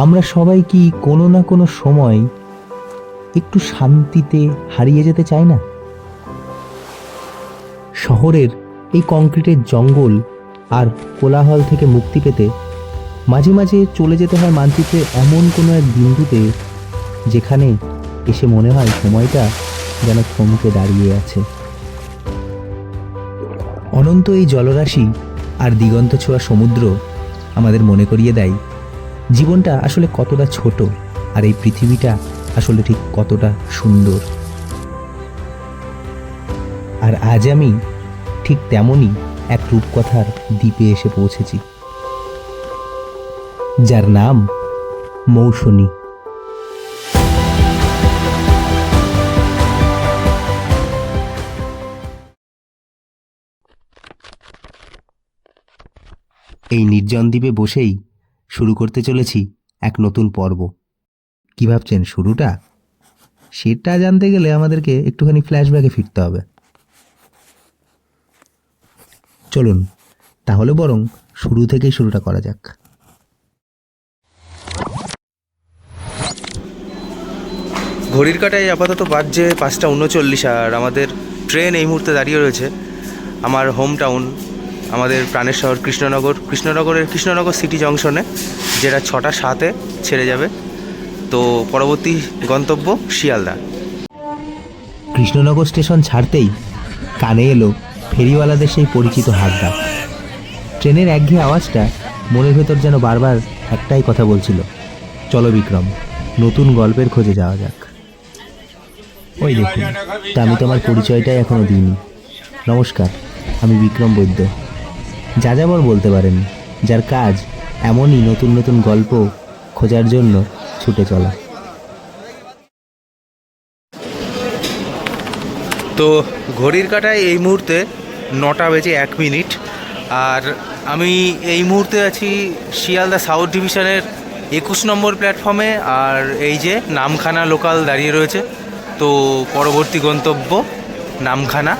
আমরা সবাই কি কোনো না কোনো সময় একটু শান্তিতে হারিয়ে যেতে চাই না? শহরের এই কংক্রিটের জঙ্গল আর কোলাহল থেকে মুক্তি পেতে মাঝে মাঝে চলে যেতে হয় মানচিত্রে এমন কোনো এক বিন্দুতে, যেখানে এসে মনে হয় সময়টা যেন থমকে দাঁড়িয়ে আছে। অনন্ত এই জলরাশি আর দিগন্ত ছোঁয়া সমুদ্র আমাদের মনে করিয়ে দেয় জীবনটা আসলে কতটা ছোট, আর এই পৃথিবীটা আসলে ঠিক কতটা সুন্দর। আর আজ আমি ঠিক তেমনই এক রূপকথার দ্বীপে এসে পৌঁছেছি, যার নাম মৌসুনী। এই নির্জন দ্বীপে বসেই শুরু করতে চলেছি এক নতুন পর্ব। কি ভাবছেন শুরুটা? সেটা জানতে গেলে আমাদেরকে একটুখানি ফ্ল্যাশব্যাকে ফিরতে হবে। চলুন তাহলে বরং শুরু থেকেই শুরুটা করা যাক। ঘড়ির কাঁটায় আপাতত বাজছে 5:39, আর আমাদের ট্রেন এই মুহূর্তে দাঁড়িয়ে রয়েছে আমার হোম টাউন, আমাদের প্রাণের শহর কৃষ্ণনগর সিটি জংশনে, যেটা 6:07 ছেড়ে যাবে। তো পরবর্তী গন্তব্য শিয়ালদা। কৃষ্ণনগর স্টেশন ছাড়তেই কানে এলো ফেরিওয়ালাদের সেই পরিচিত হাঁকডাক। ট্রেনের একঘেয়ে আওয়াজটা মনের ভেতর যেন বারবার একটাই কথা বলছিল, চলো বিক্রম, নতুন গল্পের খোঁজে যাওয়া যাক। ওই দেখুন, তা আমি তোমার পরিচয়টাই এখনো দিইনি। নমস্কার, আমি বিক্রম বৈদ্য, যাযাবর বলতে পারেন, যার কাজ এমনই নতুন নতুন গল্প খোঁজার জন্য ছুটে চলা। তো ঘড়ির কাঁটায় এই মুহূর্তে 9:01, আর আমি এই মুহূর্তে আছি শিয়ালদা সাউথ ডিভিশনের 21 নম্বর প্ল্যাটফর্মে। আর এই যে নামখানা লোকাল দাঁড়িয়ে রয়েছে, তো পরবর্তী গন্তব্য নামখানা।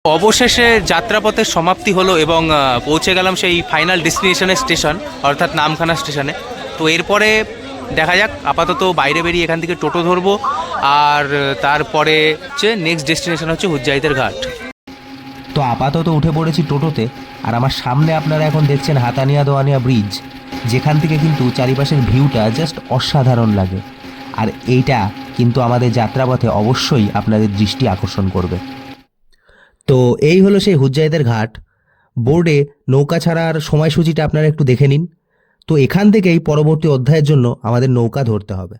অবশেষে যাত্রাপথের সমাপ্তি হলো এবং পৌঁছে গেলাম সেই ফাইনাল ডেস্টিনেশনের স্টেশন, অর্থাৎ নামখানা স্টেশনে। তো এরপরে দেখা যাক, আপাতত বাইরে বেরিয়ে এখান থেকে টোটো ধরবো, আর তারপরে হচ্ছে নেক্সট ডেস্টিনেশন হচ্ছে হুজ্জাইতের ঘাট। তো আপাতত উঠে পড়েছি টোটোতে, আর আমার সামনে আপনারা এখন দেখছেন হাতানিয়া দোয়ানিয়া ব্রিজ, যেখান থেকে কিন্তু চারিপাশের ভিউটা জাস্ট অসাধারণ লাগে। আর এইটা কিন্তু আমাদের যাত্রাপথে অবশ্যই আপনাদের দৃষ্টি আকর্ষণ করবে। তো এই হলো সেই হুজ্জাইতের ঘাট। বোর্ডে নৌকা ছাড়ার সময়সূচিটা আপনারা একটু দেখে নিন। তো এখান থেকেই পরবর্তী অধ্যায়ের জন্য আমাদের নৌকা ধরতে হবে।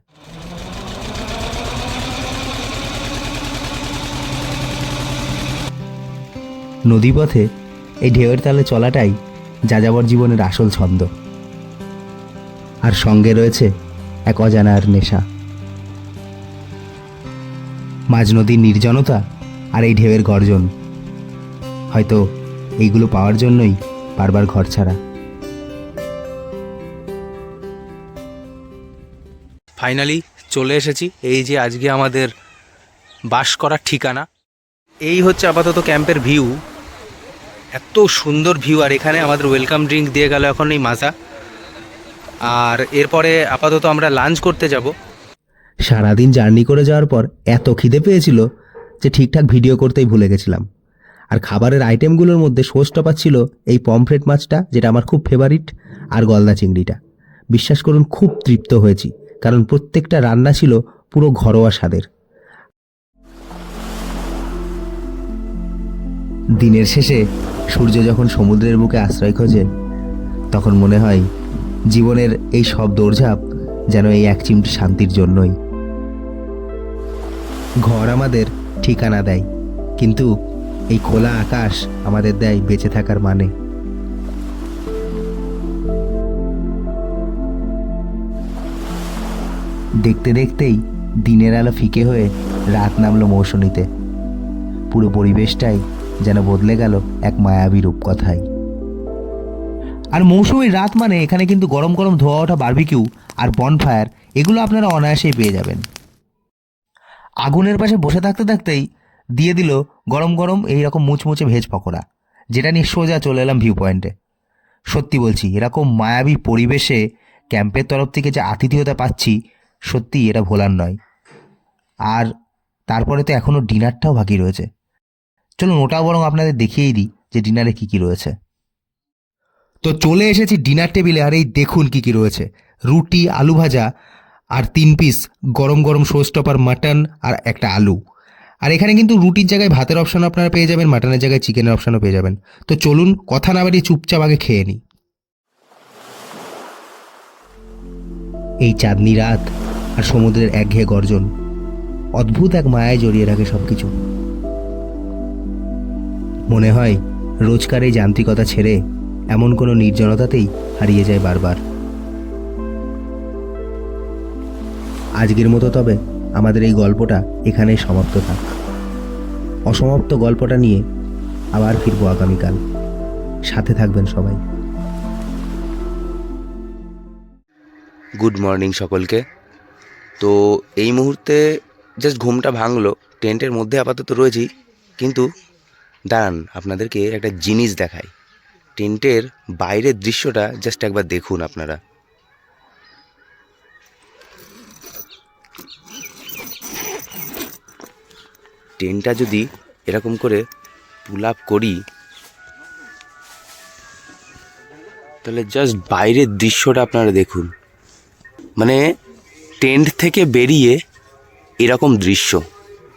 নদীপথে এই ঢেউয়ের তালে চলাটাই যাযাবর জীবনের আসল ছন্দ, আর সঙ্গে রয়েছে এক অজানার নেশা। মাঝ নদীর নির্জনতা আর এই ঢেউয়ের গর্জন, হয়তো এইগুলো পাওয়ার জন্যই বারবার ঘর ছাড়া। ফাইনালি চলে এসেছি এই যে আজকে আমাদের বাস করার ঠিকানা। এই হচ্ছে আপাতত ক্যাম্পের ভিউ, এত সুন্দর ভিউ। আর এখানে আমাদের ওয়েলকাম ড্রিঙ্ক দিয়ে গেল এখন এই মাজা। আর এরপরে আপাতত আমরা লাঞ্চ করতে যাব। সারাদিন জার্নি করে যাওয়ার পর এত খিদে পেয়েছিল যে ঠিকঠাক ভিডিও করতেই ভুলে গেছিলাম। আর খাবারের আইটেমগুলোর মধ্যে শোস্টপার ছিল এই পমফ্রেট মাছটা, যেটা আমার খুব ফেভারিট, আর গলদা চিংড়িটা। বিশ্বাস করুন, খুব তৃপ্ত হয়েছি, কারণ প্রত্যেকটা রান্না ছিল পুরো ঘরোয়া স্বাদের। দিনের শেষে সূর্য যখন সমুদ্রের বুকে আশ্রয় খোঁজে, তখন মনে হয় জীবনের এই সব দৌড়ঝাঁপ যেন এই এক চিমটি শান্তির জন্যই। ঘর আমাদের ঠিকানা দেয়, কিন্তু এই খোলা আকাশ আমাদের দেয় বেঁচে থাকার মানে। দেখতে দেখতেই দিনের আলো ফিকে হয়ে রাত নামলো মৌসুমীতে। পুরো পরিবেশটাই যেন বদলে গেল এক মায়াবী রূপকথায়। আর মৌসুমীর রাত মানে এখানে কিন্তু গরম গরম ধোয়া ওঠা বারবিকিউ আর বনফায়ার, এগুলো আপনারা অনায়াসেই পেয়ে যাবেন। আগুনের পাশে বসে থাকতে থাকতেই দিয়ে দিল গরম গরম এইরকম মুচমুচে ভেজ পকোড়া, যেটা নিয়ে সোজা চলে এলাম ভিউ পয়েন্টে। সত্যি বলছি, এরকম মায়াবী পরিবেশে ক্যাম্পের তরফ থেকে যে আতিথেয়তা পাচ্ছি, সত্যি এটা ভোলার নয়। আর তারপরে তো এখনও ডিনারটাও বাকি রয়েছে। চলুন ওটাও বরং আপনাদের দেখিয়েই দিই যে ডিনারে কী কী রয়েছে। তো চলে এসেছি ডিনার টেবিলে, আর এই দেখুন কী কী রয়েছে। রুটি, আলু ভাজা আর 3 পিস গরম গরম শোস্টপার মাটন আর একটা আলু। আর এখানে কিন্তু রুটির জায়গায় ভাতের অপশন আপনারা পেয়ে যাবেন, মাটনের জায়গায় চিকেনের অপশনও পেয়ে যাবেন। তো চলুন কথা না বাড়িয়ে চুপচাপ আগে খেয়ে নিই। এই চাঁদনি রাত আর সমুদ্রের একঘেয়ে গর্জন অদ্ভুত এক মায়ায় জড়িয়ে রাখে সব কিছু। মনে হয় রোজকার এই যান্ত্রিকতা ছেড়ে এমন কোনো নির্জনতাতেই হারিয়ে যায় বারবার। আজকের মতো তবে আমাদের এই গল্পটা এখানেই সমাপ্ত থাক। অসমাপ্ত গল্পটা নিয়ে আবার ফিরবো আগামীকাল। সাথে থাকবেন সবাই। গুড মর্নিং সকলকে। তো এই মুহূর্তে জাস্ট ঘুমটা ভাঙলো, টেন্টের মধ্যে আপাতত রয়েছি, কিন্তু দাঁড়ান আপনাদেরকে একটা জিনিস দেখাই। টেন্টের বাইরের দৃশ্যটা জাস্ট একবার দেখুন আপনারা। টেন্টটা যদি এরকম করে পুল আপ করি, তাহলে জাস্ট বাইরের দৃশ্যটা আপনারা দেখুন। মানে টেন্ট থেকে বেরিয়ে এরকম দৃশ্য,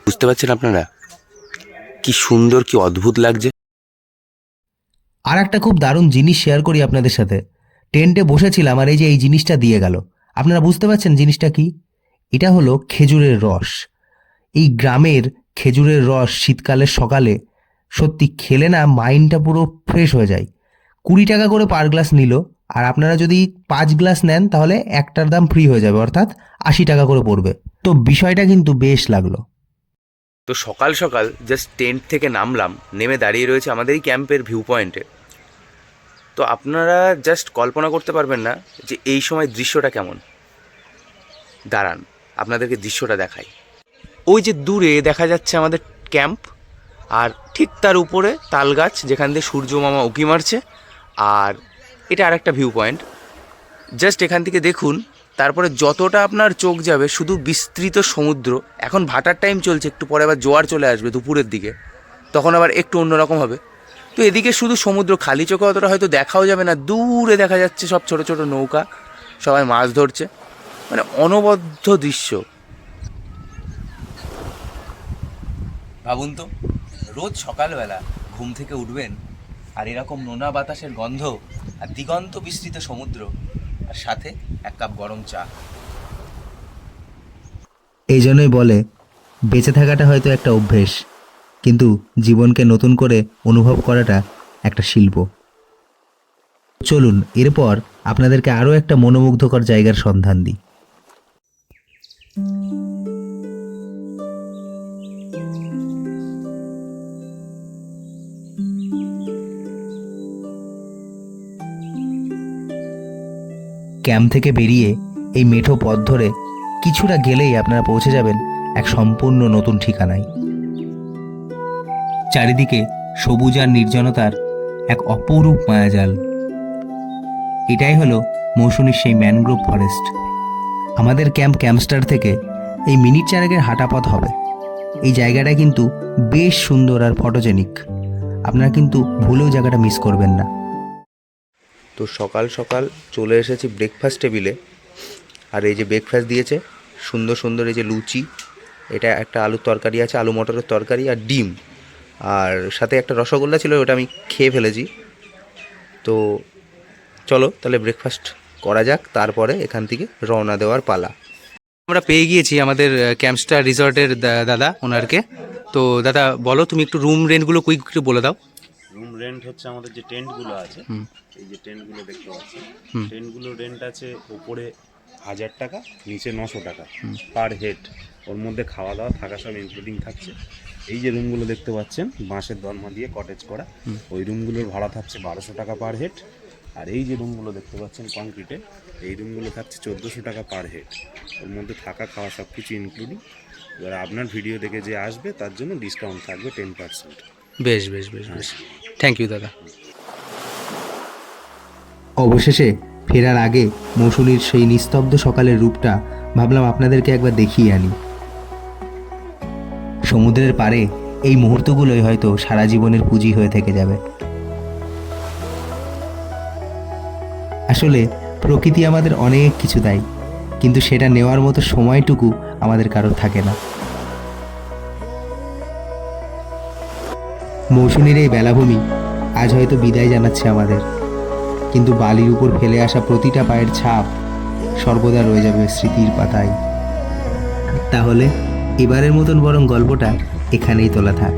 বুঝতে পারছেন আপনারা কি সুন্দর, কি অদ্ভুত লাগছে। আর একটা খুব দারুণ জিনিস শেয়ার করি আপনাদের সাথে। টেন্টে বসেছিলাম আর এই যে এই জিনিসটা দিয়ে গেল, আপনারা বুঝতে পারছেন জিনিসটা কি? এটা হলো খেজুরের রস। এই গ্রামের খেজুরের রস শীতকালের সকালে সত্যি খেলে না মাইন্ডটা পুরো ফ্রেশ হয়ে যায়। 20 টাকা করে পার গ্লাস নিল, আর আপনারা যদি 5 গ্লাস নেন তাহলে একটার দাম ফ্রি হয়ে যাবে, অর্থাৎ 80 টাকা করে পড়বে। তো বিষয়টা কিন্তু বেশ লাগলো। তো সকাল সকাল জাস্ট টেন্ট থেকে নামলাম, নেমে দাঁড়িয়ে রয়েছে আমাদের এই ক্যাম্পের ভিউ পয়েন্টে। তো আপনারা জাস্ট কল্পনা করতে পারবেন না যে এই সময় দৃশ্যটা কেমন। দাঁড়ান আপনাদেরকে দৃশ্যটা দেখাই। ওই যে দূরে দেখা যাচ্ছে আমাদের ক্যাম্প, আর ঠিক তার উপরে তাল গাছ, যেখান দিয়ে সূর্য মামা উঁকি মারছে। আর এটা আরেকটা ভিউ পয়েন্ট। জাস্ট এখান থেকে দেখুন, তারপরে যতটা আপনার চোখ যাবে শুধু বিস্তৃত সমুদ্র। এখন ভাটার টাইম চলছে, একটু পরে আবার জোয়ার চলে আসবে দুপুরের দিকে, তখন আবার একটু অন্যরকম হবে। তো এদিকে শুধু সমুদ্র, খালি চোখে অতটা হয়তো দেখাও যাবে না, দূরে দেখা যাচ্ছে সব ছোট ছোট নৌকা, সবাই মাছ ধরছে, মানে অনবদ্য দৃশ্য। ভাবুন তো, রোজ সকালবেলা ঘুম থেকে উঠবেন আর এরকম নোনা বাতাসের গন্ধ আর দিগন্ত বিস্তৃত সমুদ্র, আর সাথে 1 কাপ গরম চা। এই জন্যই বলে বেঁচে থাকাটা হয়তো একটা অভ্যেস, কিন্তু জীবনকে নতুন করে অনুভব করাটা একটা শিল্প। চলুন এরপর আপনাদেরকে আরও একটা মনোমুগ্ধকর জায়গার সন্ধান দিই। ক্যাম্প থেকে বেরিয়ে এই মেঠো পথ ধরে কিছুটা গেলেই আপনারা পৌঁছে যাবেন এক সম্পূর্ণ নতুন ঠিকানায়। চারিদিকে সবুজ আর নির্জনতার এক অপরূপ মায়াজাল। এটাই হলো মৌসুমীর সেই ম্যানগ্রোভ ফরেস্ট। আমাদের ক্যাম্পস্টার থেকে এই মিনিট 4 হাঁটা পথ হবে। এই জায়গাটা কিন্তু বেশ সুন্দর আর ফটোজেনিক, আপনারা কিন্তু ভুলেও জায়গাটা মিস করবেন না। তো সকাল সকাল চলে এসেছি ব্রেকফাস্ট টেবিলে, আর এই যে ব্রেকফাস্ট দিয়েছে সুন্দর সুন্দর, এই যে লুচি, এটা একটা আলুর তরকারি আছে, আলু মটরের তরকারি আর ডিম, আর সাথে একটা রসগোল্লা ছিল, ওটা আমি খেয়ে ফেলেছি। তো চলো তাহলে ব্রেকফাস্ট করা যাক, তারপরে এখান থেকে রওনা দেওয়ার পালা। আমরা পেয়ে গিয়েছি আমাদের ক্যাম্পস্টার রিসর্টের দাদা, ওনারকে। তো দাদা বলো, তুমি একটু রুম রেন্টগুলো কুইক একটু বলে দাও। রুম রেন্ট হচ্ছে আমাদের যে টেন্টগুলো আছে, এই যে টেন্টগুলো দেখতে পাচ্ছি, টেন্টগুলো রেন্ট আছে উপরে 1000 টাকা, নিচে 900 টাকা পার হেড। ওর মধ্যে খাওয়া দাওয়া থাকা সব ইনক্লুডিং থাকছে। এই যে রুমগুলো দেখতে পাচ্ছেন বাঁশের দরমা দিয়ে কটেজ করা, ওই রুমগুলোর ভাড়া থাকছে 1200 টাকা পার হেড। আর এই যে রুমগুলো দেখতে পাচ্ছেন কংক্রিটে, এই রুমগুলো থাকছে 1400 টাকা পার হেড। ওর মধ্যে থাকা খাওয়া সব কিছু ইনক্লুডিং। এবার আপনার ভিডিও দেখে যে আসবে তার জন্য ডিসকাউন্ট থাকবে 10%। বেশ বেশ বেশ বেশ, থ্যাংক ইউ দাদা। অবশেষে ফেরার আগে মৌসুমীর সেই নিস্তব্ধ সকালের রূপটা ভাবলাম আপনাদেরকে একবার দেখিয়ে আনি। সমুদ্রের পাড়ে এই মুহূর্তগুলোই হয়তো সারা জীবনের পুঁজি হয়ে থেকে যাবে। আসলে প্রকৃতি আমাদের অনেক কিছু দেয়, কিন্তু সেটা নেওয়ার মতো সময়টুকু আমাদের কারোর থাকে না। মৌসুমীর এই বেলাভূমি আজ হয়তো বিদায় জানাচ্ছে আমাদের, কিন্তু বালির উপর ফেলে আসা প্রতিটা পায়ের ছাপ সর্বদা রয়ে যাবে স্মৃতির পাতায়। তাহলে এবারের মতন বরং গল্পটা এখানেই তোলা থাক।